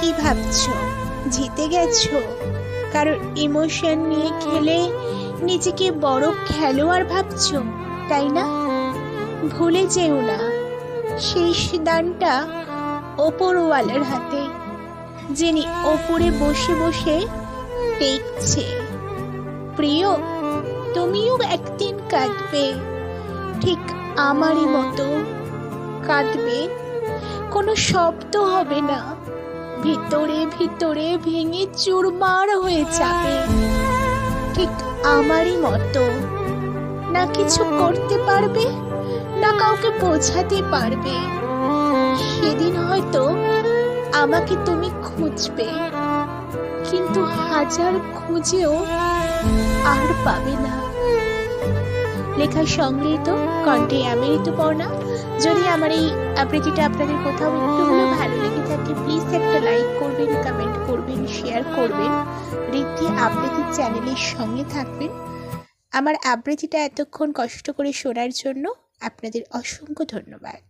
কি ভাবছো? জিতে গেছো? কারোর ইমোশন নিয়ে খেলে নিজেকে বড় খেলোয়াড় ভাবছো, তাই না? ভুলে যেও না, শেষ দানটা ওপরওয়ালার হাতে, যিনি ওপরে বসে বসে দেখছে। প্রিয়, তুমিও একদিন কাঁদবে, ঠিক আমারই মতো কাঁদবে। কোনো শব্দ হবে না, ভিতরে ভিতরে ভেঙে চুরমার হয়ে যাবে, ঠিক আমারই মতো। না কিছু করতে পারবে, না কাউকে বোঝাতে পারবে। সেদিন হয়তো আমাকে তুমি খুঁজবে, কিন্তু হাজার খুঁজেও আর পাবে না। লেখা সংগৃহীত, কণ্ঠে আমি ঋতুপর্ণা। যদি আমার এই আবৃত্তিটা আপনাদের কোথাও একটু হলেও ভালো লেগে থাকে, প্লিজ একটা লাইক করবেন, কমেন্ট করবেন, শেয়ার করবেন। ঋদ্ধি আবৃত্তির চ্যানেলের সঙ্গে থাকবেন। আমার আবৃত্তিটা এতক্ষণ কষ্ট করে শোনার জন্য আপনাদের অসংখ্য ধন্যবাদ।